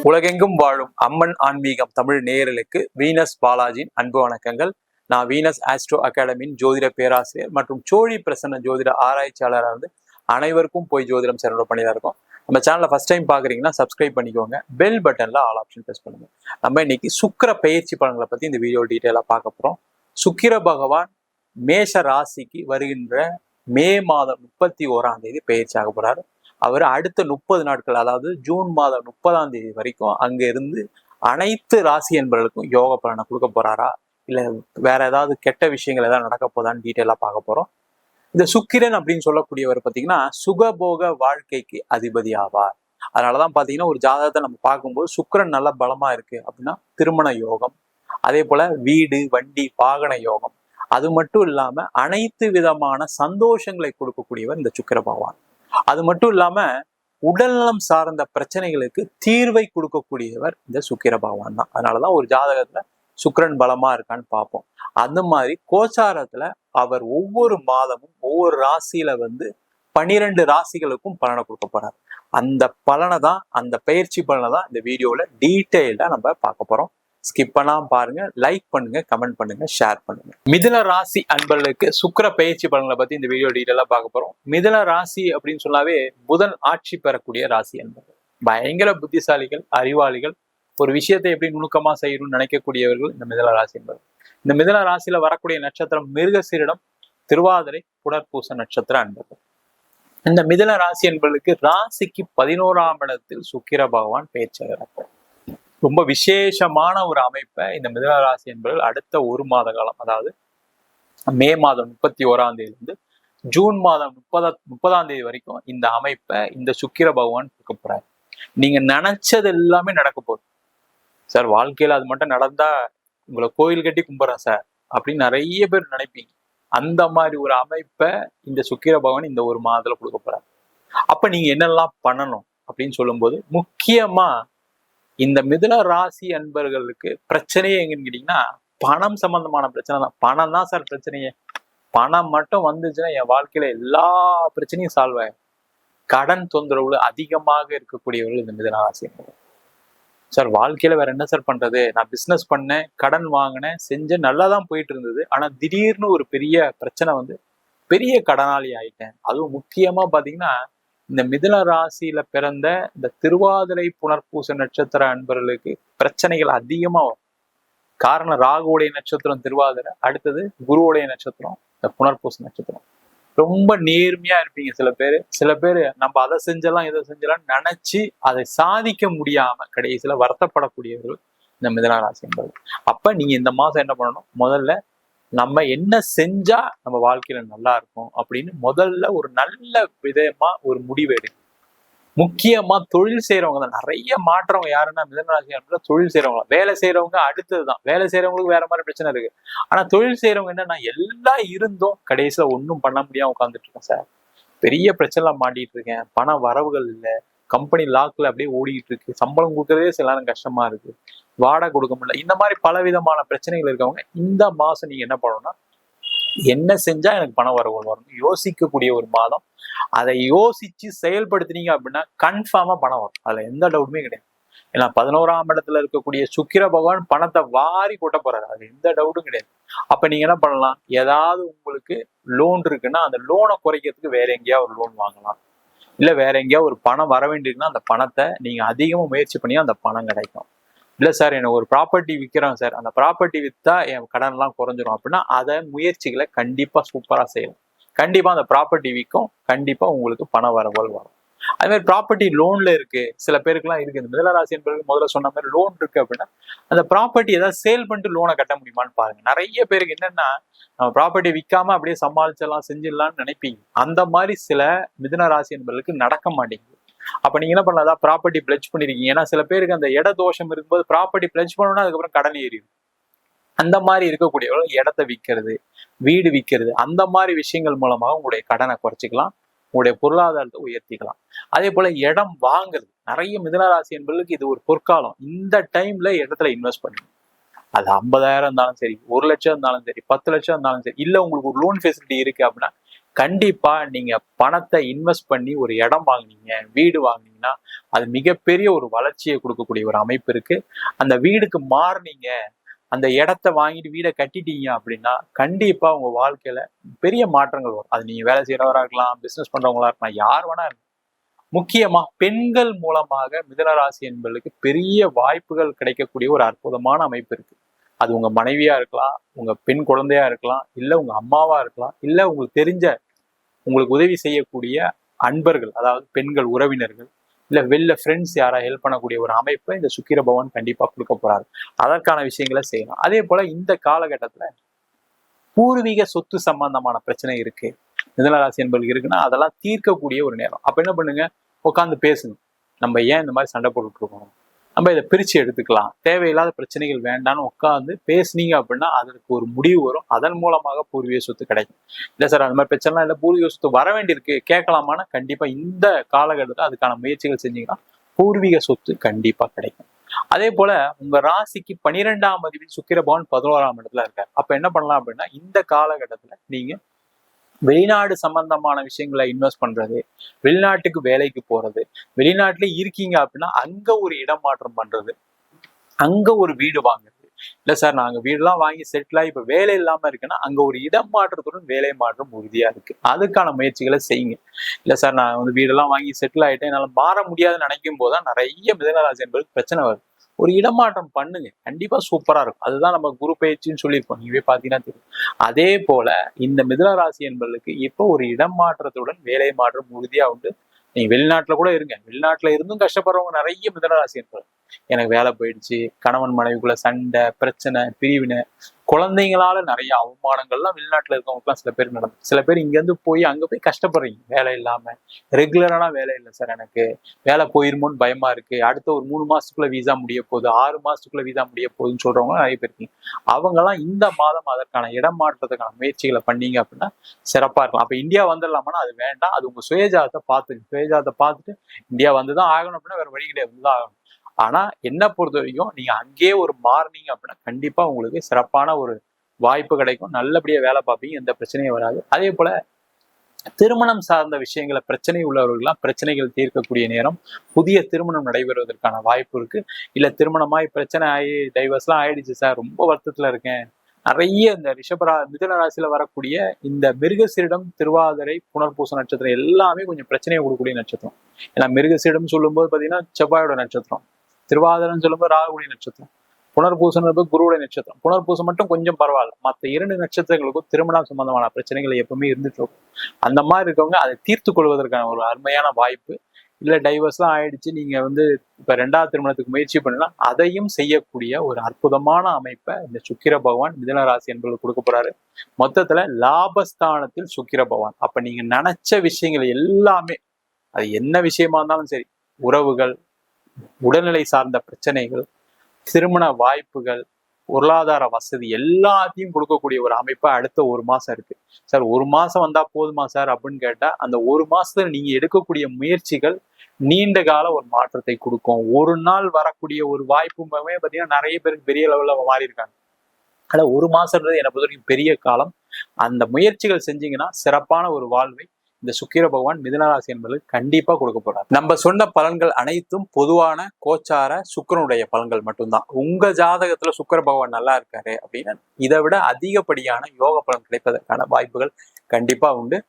உலகெங்கும் வாழும் அம்மன் ஆன்மீகம் தமிழ் நேயர்களுக்கு வீனஸ் பாலாஜியின் அன்பு வணக்கங்கள். நான் வீனஸ் ஆஸ்ட்ரோ அகாடமியின் ஜோதிட பேராசிரியர் மற்றும் சோழி பிரசன்ன ஜோதிட ஆராய்ச்சியாளராக அனைவருக்கும் போய் ஜோதிடம் சேனல் பண்ணி தான் இருக்கோம். நம்ம சேனலை ஃபர்ஸ்ட் டைம் பார்க்குறீங்கன்னா சப்ஸ்கிரைப் பண்ணிக்கோங்க, பெல் பட்டனில் ஆல் ஆப்ஷன் ப்ரெஸ் பண்ணுங்க. நம்ம இன்னைக்கு சுக்கிர பெயர்ச்சி பலன்களை பற்றி இந்த வீடியோ டீட்டெயிலாக பார்க்க போகிறோம். சுக்கிர பகவான் மேஷ ராசிக்கு வருகின்ற மே மாதம் 31 பெயர்ச்சி ஆக போகிறாரு. அவர் அடுத்த 30 நாட்கள், அதாவது ஜூன் மாதம் 30 வரைக்கும் அங்க இருந்து அனைத்து ராசி என்பவர்களுக்கும் யோக பலனை கொடுக்க போறாரா, இல்ல வேற ஏதாவது கெட்ட விஷயங்கள் ஏதாவது நடக்க போதான்னு டீட்டெயிலா பார்க்க போறோம். இந்த சுக்கிரன் அப்படின்னு சொல்லக்கூடியவர் பார்த்தீங்கன்னா சுகபோக வாழ்க்கைக்கு அதிபதி ஆவார். அதனாலதான் பாத்தீங்கன்னா ஒரு ஜாதகத்தை நம்ம பார்க்கும்போது சுக்கிரன் நல்ல பலமா இருக்கு அப்படின்னா திருமண யோகம், அதே போல வீடு வண்டி வாகன யோகம், அது மட்டும் இல்லாம அனைத்து விதமான சந்தோஷங்களை கொடுக்கக்கூடியவர் இந்த சுக்கிர பகவான். அது மட்டும் இல்லாம உடல்நலம் சார்ந்த பிரச்சனைகளுக்கு தீர்வை கொடுக்கக்கூடியவர் இந்த சுக்கிர பகவான் தான். அதனாலதான் ஒரு ஜாதகத்துல சுக்கிரன் பலமா இருக்கான்னு பார்ப்போம். அந்த மாதிரி கோச்சாரத்துல அவர் ஒவ்வொரு மாதமும் ஒவ்வொரு ராசியில 12 ராசிகளுக்கும் பலனை கொடுக்க போறார். அந்த பலனை தான், அந்த பயிற்சி பலனை தான் இந்த வீடியோல டீட்டெயில்டா நம்ம பார்க்க போறோம். ஸ்கிப் பண்ணாம பாருங்க, லைக் பண்ணுங்க, கமெண்ட் பண்ணுங்க, ஷேர் பண்ணுங்க. மிதுன ராசி அன்பர்களுக்கு சுக்கிர பயிற்சி பலன்களை பத்தி இந்த வீடியோ டீட்டெயிலா பார்க்க போறோம். மிதுன ராசி அப்படின்னு சொன்னாவே புதன் ஆட்சி பெறக்கூடிய ராசி அன்பர்கள். பயங்கர புத்திசாலிகள், அறிவாளிகள், ஒரு விஷயத்தை எப்படி நுணுக்கமா செய்யணும்னு நினைக்கக்கூடியவர்கள் இந்த மிதுன ராசி என்பது. இந்த மிதுன ராசியில வரக்கூடிய நட்சத்திரம் மிருகசீரிடம், திருவாதிரை, புனர்பூச நட்சத்திர அன்பர்கள். இந்த மிதுன ராசி என்பதற்கு ராசிக்கு 11ஆம் இடத்தில் சுக்கிர பகவான் பெயர்ச்சி. ரொம்ப விசேஷமான ஒரு அமைப்பை இந்த மிதுன ராசி என்பவர்கள் அடுத்த ஒரு மாத காலம், அதாவது மே மாதம் 31 ஜூன் மாதம் 30 வரைக்கும் இந்த அமைப்பை இந்த சுக்கிர பகவான் கொடுக்க போறாரு. நீங்க நினைச்சது எல்லாமே நடக்க போகுது சார். வாழ்க்கையில அது மட்டும் நடந்தா உங்களை கோயில் கட்டி கும்பிட்றேன் சார் அப்படின்னு நிறைய பேர் நினைப்பீங்க. அந்த மாதிரி ஒரு அமைப்பை இந்த சுக்கிர பகவான் இந்த ஒரு மாதத்துல கொடுக்க போறாரு. அப்ப நீங்க என்னெல்லாம் பண்ணணும் அப்படின்னு சொல்லும்போது, முக்கியமா இந்த மிதுன ராசி அன்பர்களுக்கு பிரச்சனையே எங்கன்னு கேட்டீங்கன்னா பணம் சம்பந்தமான பிரச்சனை தான். பணம் தான் சார் பிரச்சனையே. பணம் மட்டும் வந்துச்சுன்னா என் வாழ்க்கையில எல்லா பிரச்சனையும் சால்வ் ஆகும். கடன் தொந்தரவுல அதிகமாக இருக்கக்கூடியவர்கள் இந்த மிதுன ராசி அன்பர்கள். சார் வாழ்க்கையில வேற என்ன சார் பண்றது, நான் பிசினஸ் பண்ணேன், கடன் வாங்கினேன், செஞ்சேன், நல்லா தான் போயிட்டு இருந்தது. ஆனா திடீர்னு ஒரு பெரிய பிரச்சனை பெரிய கடனாளி ஆயிட்டேன். அதுவும் முக்கியமா பாத்தீங்கன்னா இந்த மிதுன ராசியில பிறந்த இந்த திருவாதிரை புனர்பூச நட்சத்திர அன்பர்களுக்கு பிரச்சனைகள் அதிகமா வரும். காரணம் ராகுவுடைய நட்சத்திரம் திருவாதிரை, அடுத்தது குருவுடைய நட்சத்திரம் இந்த புனர்பூச நட்சத்திரம். ரொம்ப நேர்மையா இருப்பீங்க சில பேர் நம்ம அதை செஞ்சலாம் இதை செஞ்சலாம் நினைச்சு அதை சாதிக்க முடியாம கடைசியில வருத்தப்படக்கூடியவர்கள் இந்த மிதுன ராசி என்பது. அப்ப நீங்க இந்த மாசம் என்ன பண்ணணும், முதல்ல நம்ம என்ன செஞ்சா நம்ம வாழ்க்கையில நல்லா இருக்கும் அப்படின்னு முதல்ல ஒரு நல்ல விதமா ஒரு முடிவு எடுங்க. முக்கியமா தொழில் செய்யறவங்க தான் நிறைய மாற்றவங்க. யாருன்னா மிதுனராசி தொழில் செய்யறவங்க. வேலை செய்யறவங்க அடுத்ததுதான். வேலை செய்யறவங்களுக்கு வேற மாதிரி பிரச்சனை இருக்கு. ஆனா தொழில் செய்யறவங்க என்னன்னா எல்லாம் இருந்தும் கடைசியில ஒன்றும் பண்ண முடியாம உட்காந்துட்டு இருக்கேன் சார், பெரிய பிரச்சனை மாட்டிட்டு இருக்கேன், பண வரவுகள் இல்லை, கம்பெனி லாக்ல அப்படியே ஓடிக்கிட்டு இருக்கு, சம்பளம் கொடுக்கறதே சில நேரம் கஷ்டமா இருக்கு, வாடகை கொடுக்க முடியல, இந்த மாதிரி பல விதமான பிரச்சனைகள் இருக்கவங்க இந்த மாசம் நீங்க என்ன பண்ணணும்னா, என்ன செஞ்சா எனக்கு பண வரவுகள் வரும் யோசிக்கக்கூடிய ஒரு மாதம். அதை யோசிச்சு செயல்படுத்தினீங்க அப்படின்னா கன்ஃபார்மா பணம் வரும். அதுல எந்த டவுட்டுமே கிடையாது. ஏன்னா 11ஆம் இடத்துல இருக்கக்கூடிய சுக்கிர பகவான் பணத்தை வாரி கொட்ட போறாரு, அது எந்த டவுட்டும் கிடையாது. அப்ப நீங்க என்ன பண்ணலாம், ஏதாவது உங்களுக்கு லோன் இருக்குன்னா அந்த லோனை குறைக்கிறதுக்கு வேற எங்கேயாவது ஒரு லோன் வாங்கலாம். இல்ல வேற எங்கேயாவது ஒரு பணம் வர வேண்டியிருக்குன்னா அந்த பணத்தை நீங்க அதிகமா முயற்சி பண்ணி அந்த பணம் கிடைக்கும். இல்ல சார் எனக்கு ஒரு ப்ராப்பர்ட்டி விற்கிறோம் சார், அந்த ப்ராப்பர்ட்டி விற்றா என் கடன் எல்லாம் குறைஞ்சிரும் அப்படின்னா அதை முயற்சிகளை கண்டிப்பா சூப்பரா செய்யலாம். கண்டிப்பா அந்த ப்ராப்பர்ட்டி விற்கும், கண்டிப்பா உங்களுக்கு பண வரவுகள் வரும். அது மாதிரி ப்ராப்பர்ட்டி லோன்ல இருக்கு, சில பேருக்குலாம் இருக்கு. இந்த மிதுன ராசி என்பது முதல்ல சொன்ன மாதிரி லோன் இருக்கு அப்படின்னா அந்த ப்ராப்பர்ட்டி ஏதாவது சேல் பண்ணிட்டு லோனை கட்ட முடியுமான்னு பாருங்க. நிறைய பேருக்கு என்னன்னா நம்ம ப்ராப்பர்ட்டி விற்காம அப்படியே சமாளிச்செல்லாம் செஞ்சிடலாம்னு நினைப்பீங்க. அந்த மாதிரி சில மிதுன ராசி என்பதற்கு நடக்க மாட்டேங்குது. அப்ப நீங்க என்ன பண்ணலாம், ப்ராப்பர்ட்டி பிளட்ஜ் பண்ணிருக்கீங்க. ஏன்னா சில பேருக்கு அந்த இட தோஷம் இருக்கும்போது ப்ராப்பர்ட்டி பிளட்ஜ் பண்ணணும்னா அதுக்கப்புறம் கடன் ஏறிடும். அந்த மாதிரி இருக்கக்கூடியவர்கள் இடத்தை விற்கிறது, வீடு விற்கிறது, அந்த மாதிரி விஷயங்கள் மூலமாக உங்களுடைய கடனை குறைச்சிக்கலாம், உங்களுடைய பொருளாதாரத்தை உயர்த்திக்கலாம். அதே போல இடம் வாங்குறது, நிறைய மிதுன ராசி என்பவர்களுக்கு இது ஒரு பொற்காலம். இந்த டைம்ல இடத்துல இன்வெஸ்ட் பண்ணுங்க. அது 50,000 இருந்தாலும் சரி, 1,00,000 இருந்தாலும் சரி, 10,00,000 இருந்தாலும் சரி, இல்ல உங்களுக்கு ஒரு லோன் ஃபெசிலிட்டி இருக்கு அப்படின்னா கண்டிப்பா நீங்க பணத்தை இன்வெஸ்ட் பண்ணி ஒரு இடம் வாங்குனீங்க, வீடு வாங்குனீங்கன்னா அது மிகப்பெரிய ஒரு வளர்ச்சியை கொடுக்கக்கூடிய ஒரு அமைப்பு இருக்கு. அந்த வீடுக்கு மாறுனீங்க, அந்த இடத்த வாங்கிட்டு வீடை கட்டிட்டீங்க அப்படின்னா கண்டிப்பா உங்க வாழ்க்கையில பெரிய மாற்றங்கள் வரும். அது நீங்க வேலை செய்யறவரா இருக்கலாம், பிசினஸ் பண்றவங்களா இருக்கலாம், யார் வேணா இருக்கலாம். முக்கியமா பெண்கள் மூலமாக மிதுன ராசி என்பதற்கு பெரிய வாய்ப்புகள் கிடைக்கக்கூடிய ஒரு அற்புதமான அமைப்பு இருக்கு. அது உங்க மனைவியா இருக்கலாம், உங்க பெண் குழந்தையா இருக்கலாம், இல்ல உங்க அம்மாவா இருக்கலாம், இல்ல உங்களுக்கு தெரிஞ்ச உங்களுக்கு உதவி செய்யக்கூடிய அன்பர்கள், அதாவது பெண்கள் உறவினர்கள், இல்ல வெளில ஃப்ரெண்ட்ஸ் யாரா ஹெல்ப் பண்ணக்கூடிய ஒரு அமைப்பை இந்த சுக்கிர பகவான் கண்டிப்பா கொடுக்க போறாரு. அதற்கான விஷயங்களை செய்யலாம். அதே போல இந்த காலகட்டத்துல பூர்வீக சொத்து சம்பந்தமான பிரச்சனை இருக்கு, மிதுனராசி என்பது இருக்குன்னா அதெல்லாம் தீர்க்கக்கூடிய ஒரு நேரம். அப்ப என்ன பண்ணுங்க, உட்காந்து பேசுங்க. நம்ம ஏன் இந்த மாதிரி சண்டை போட்டுட்டு இருக்கோம், நம்ம இதை பிரிச்சு எடுத்துக்கலாம், தேவையில்லாத பிரச்சனைகள் வேண்டாம்னு உட்காந்து பேசுனீங்க அப்படின்னா அதற்கு ஒரு முடிவு வரும். அதன் மூலமாக பூர்வீக சொத்து கிடைக்கும். இல்லை சார் அந்த மாதிரி பிரச்சனைலாம் இல்லை, பூர்வீக சொத்து வர வேண்டியிருக்கு கேட்கலாமான்னா கண்டிப்பா இந்த காலகட்டத்தில் அதுக்கான முயற்சிகள் செஞ்சீங்கன்னா பூர்வீக சொத்து கண்டிப்பா கிடைக்கும். அதே போல உங்க ராசிக்கு 12ஆம் அதிபதி சுக்கிர பகவான் 11ஆம் இடத்துல இருக்காரு. அப்ப என்ன பண்ணலாம் அப்படின்னா இந்த காலகட்டத்துல நீங்க வெளிநாடு சம்பந்தமான விஷயங்களை இன்வெஸ்ட் பண்றது, வெளிநாட்டுக்கு வேலைக்கு போறது, வெளிநாட்டுல இருக்கீங்க அப்படின்னா அங்க ஒரு இடம் மாற்றம் பண்றது, அங்க ஒரு வீடு வாங்குறது. இல்ல சார் நாங்க வீடுலாம் வாங்கி செட்டில் ஆகி இப்ப வேலை இல்லாம இருக்குன்னா அங்க ஒரு இடம் மாற்றத்துடன் வேலை மாற்றம் உறுதியா இருக்கு. அதுக்கான முயற்சிகளை செய்யுங்க. இல்ல சார் நான் வந்து வீடெல்லாம் வாங்கி செட்டில் ஆயிட்டேன், என்னால மாற முடியாதுன்னு நினைக்கும் போதுதான் நிறைய மிதுனராசி என்பது பிரச்சனை வருது. ஒரு இடமாற்றம் பண்ணுங்க, கண்டிப்பா சூப்பரா இருக்கும். அதுதான் நம்ம குரு பயிற்சின்னு சொல்லியிருக்கோம், நீங்களே பாத்தீங்கன்னா தெரியும். அதே போல இந்த மிதுன ராசி என்பதற்கு இப்போ ஒரு இடம் மாற்றத்துடன் வேலை மாற்றம் உறுதியா உண்டு. நீங்க வெளிநாட்டுல கூட இருங்க, வெளிநாட்டுல இருந்தும் கஷ்டப்படுறவங்க நிறைய மிதுன ராசி என்பது. எனக்கு வேலை போயிடுச்சு, கணவன் மனைவிக்குள்ள சண்டை, பிரச்சனை, பிரிவினை, குழந்தைங்களால நிறைய அவமானங்கள்லாம் வெளிநாட்டுல இருக்கவங்களுக்குலாம் சில பேர் நடந்து, சில பேர் இங்க இருந்து போய் அங்க போய் கஷ்டப்படுறீங்க. வேலை இல்லாம ரெகுலரான வேலை இல்லை சார், எனக்கு வேலை போயிருமோன்னு பயமா இருக்கு, அடுத்த ஒரு 3 மாசத்துக்குள்ள வீசா முடிய போகுது, 6 மாசத்துக்குள்ள வீசா முடிய போகுதுன்னு சொல்றவங்க நிறைய பேர் இருக்கீங்க. அவங்கெல்லாம் இந்த மாதம் அதற்கான இடம் மாற்றத்துக்கான முயற்சிகளை பண்ணீங்க அப்படின்னா சிறப்பா இருக்கும். அப்ப இந்தியா வந்துடலாமான்னா அது வேண்டாம். அது உங்க சுயஜாதத்தை பார்த்துங்க. சுயஜாதத்தை பார்த்துட்டு இந்தியா வந்துதான் ஆகணும் அப்படின்னா வேற வழி கிடையாது, வந்துதான் ஆகணும். ஆனா என்ன பொறுத்த வரைக்கும் நீங்க அங்கேயே ஒரு மார்னிங் அப்படின்னா கண்டிப்பா உங்களுக்கு சிறப்பான ஒரு வாய்ப்பு கிடைக்கும், நல்லபடியா வேலை பார்ப்பீங்க, எந்த பிரச்சனையும் வராது. அதே போல திருமணம் சார்ந்த விஷயங்களை பிரச்சனை உள்ளவர்கள்லாம் பிரச்சனைகள் தீர்க்கக்கூடிய நேரம், புதிய திருமணம் நடைபெறுவதற்கான வாய்ப்பு இருக்கு. இல்ல திருமணமாய் பிரச்சனை ஆகி டைவர்ஸ்லாம் ஆயிடுச்சு சார், ரொம்ப வருத்தத்துல இருக்கேன், நிறைய இந்த மிதுன ராசியில வரக்கூடிய இந்த மிருகசீரிடம், திருவாதிரை, புனர்பூச நட்சத்திரம் எல்லாமே கொஞ்சம் பிரச்சனையை கொடுக்கக்கூடிய நட்சத்திரம். ஏன்னா மிருகசீரிடம் சொல்லும்போது பாத்தீங்கன்னா செவ்வாயோட நட்சத்திரம், திருவாதிரைன்னு சொல்லும்போது ராகுடைய நட்சத்திரம், புனர்பூசம் குருவுடைய நட்சத்திரம். புனர்பூசம் மட்டும் கொஞ்சம் பரவாயில்ல, மற்ற 2 நட்சத்திரங்களுக்கும் திருமணம் சம்பந்தமான பிரச்சனைகள் எப்பவுமே இருந்துட்டு இருக்கும். அந்த மாதிரி இருக்கவங்க அதை தீர்த்து கொள்வதற்கான ஒரு அருமையான வாய்ப்பு. இல்ல டைவர்ஸ்லாம் ஆயிடுச்சு, நீங்க வந்து இப்ப 2வது திருமணத்துக்கு முயற்சி பண்ணலாம், அதையும் செய்யக்கூடிய ஒரு அற்புதமான அமைப்பை இந்த சுக்கிர பகவான் மிதுன ராசி என்பது கொடுக்க போறாரு. மொத்தத்துல லாபஸ்தானத்தில் சுக்கிர பகவான். அப்ப நீங்க நினைச்ச விஷயங்கள் எல்லாமே, அது என்ன விஷயமா இருந்தாலும் சரி, உறவுகள், உடல்நிலை சார்ந்த பிரச்சனைகள், திருமண வாய்ப்புகள், பொருளாதார வசதி எல்லாத்தையும் கொடுக்கக்கூடிய ஒரு அமைப்பா அடுத்த 1 மாசம் இருக்கு. சார் 1 மாசம் வந்தா போதுமா சார் அப்படின்னு கேட்டா, அந்த 1 மாசத்துல நீங்க எடுக்கக்கூடிய முயற்சிகள் நீண்ட கால ஒரு மாற்றத்தை கொடுக்கும். ஒரு நாள் வரக்கூடிய ஒரு வாய்ப்புமே பாத்தீங்கன்னா நிறைய பேருக்கு பெரிய லெவல்ல மாறி இருக்காங்க. ஆனா 1 மாசம்ன்றது என்னை பொறுத்த வரைக்கும் பெரிய காலம். அந்த முயற்சிகள் செஞ்சீங்கன்னா சிறப்பான ஒரு வாழ்வை இந்த சுக்கிர பகவான் மிதுனராசி என்பது கண்டிப்பா கொடுக்க போறார். நம்ம சொன்ன பலன்கள் அனைத்தும் பொதுவான கோச்சார சுக்கிரனுடைய பலன்கள் மட்டும்தான். உங்க ஜாதகத்துல சுக்கிர பகவான் நல்லா இருக்காரு அப்படின்னா இதை விட அதிகப்படியான யோக பலன் கிடைப்பதற்கான வாய்ப்புகள் கண்டிப்பா உண்டு.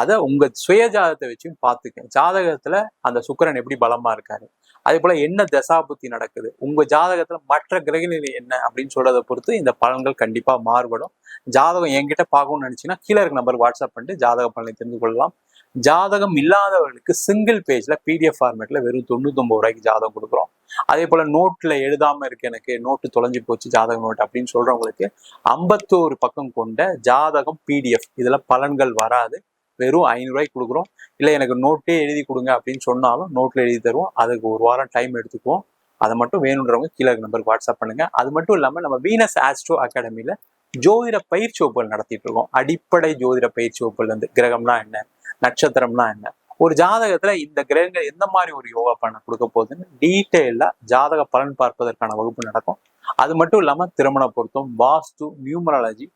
அதை உங்க சுய ஜாதகத்தை வச்சும் பார்த்துக்க. ஜாதகத்துல அந்த சுக்கிரன் எப்படி பலமா இருக்காரு, அதே போல என்ன தசாபுத்தி நடக்குது, உங்க ஜாதகத்துல மற்ற கிரகநிலை என்ன அப்படின்னு சொல்றதை பொறுத்து இந்த பலன்கள் கண்டிப்பா மாறுபடும். ஜாதகம் என்கிட்ட பார்க்கணும்னு நினைச்சீங்கன்னா கீழே இருக்க நம்பருக்கு வாட்ஸ்அப் பண்ணிட்டு ஜாதக பலனை தெரிந்து கொள்ளலாம். ஜாதகம் இல்லாதவர்களுக்கு சிங்கிள் பேஜ்ல PDF ஃபார்மேட்ல வெறும் 99 ரூபாய்க்கு ஜாதகம் கொடுக்குறோம். அதே போல நோட்ல எழுதாம இருக்கு, எனக்கு நோட்டு தொலைஞ்சு போச்சு ஜாதக நோட் அப்படின்னு சொல்றவங்களுக்கு 51 பக்கம் கொண்ட ஜாதகம் PDF, இதுல பலன்கள் வராது, வெறும் 500 ரூபாய்க்கு கொடுக்குறோம். இல்லை எனக்கு நோட்டே எழுதி கொடுங்க அப்படின்னு சொன்னாலும் நோட்ல எழுதி தருவோம். அதுக்கு 1 வாரம் டைம் எடுத்துக்குவோம். அதை மட்டும் வேணுன்றவங்க கீழே நம்பருக்கு வாட்ஸ்அப் பண்ணுங்க. அது மட்டும் இல்லாம நம்ம வீனஸ் ஆஸ்ட்ரோ அகாடமியில ஜோதிட பயிற்சி வகுப்புகள் நடத்திட்டு இருக்கோம். அடிப்படை ஜோதிட பயிற்சி வகுப்புல இருந்து கிரகம்னா என்ன, நட்சத்திரம்னா என்ன, ஒரு ஜாதகத்துல இந்த கிரகங்கள் எந்த மாதிரி ஒரு யோகா பலனை கொடுக்க போகுதுன்னு டீட்டெயிலா ஜாதக பலன் பார்ப்பதற்கான வகுப்பு நடக்கும். அது மட்டும் இல்லாம திருமண பொருத்தம், வாஸ்து, நியூமராலஜி,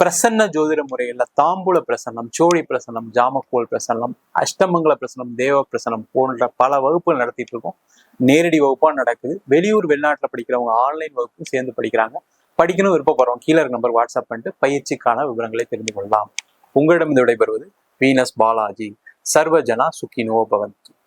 பிரசன்ன ஜோதிட முறைகள்ல தாம்பூல பிரசன்னம், சோழி பிரசன்னம், ஜாமக்கோல் பிரசன்னம், அஷ்டமங்கல பிரசன்னம், தேவ பிரசன்னம் போன்ற பல வகுப்புகள் நடத்திட்டு இருக்கோம். நேரடி வகுப்பா நடக்குது. வெளியூர் வெளிநாட்டுல படிக்கிறவங்க ஆன்லைன் வகுப்பும் சேர்ந்து படிக்கிறாங்க. படிக்கணும் விருப்பப்படுறோம் கீழே இருக்க நம்பர் வாட்ஸ்அப் பண்ணிட்டு பயிற்சிக்கான விவரங்களை தெரிந்து கொள்ளலாம். உங்களிடம் விடைபெறுவது வீனஸ் பாலாஜி. சர்வஜனா சுகினோ பவந்து.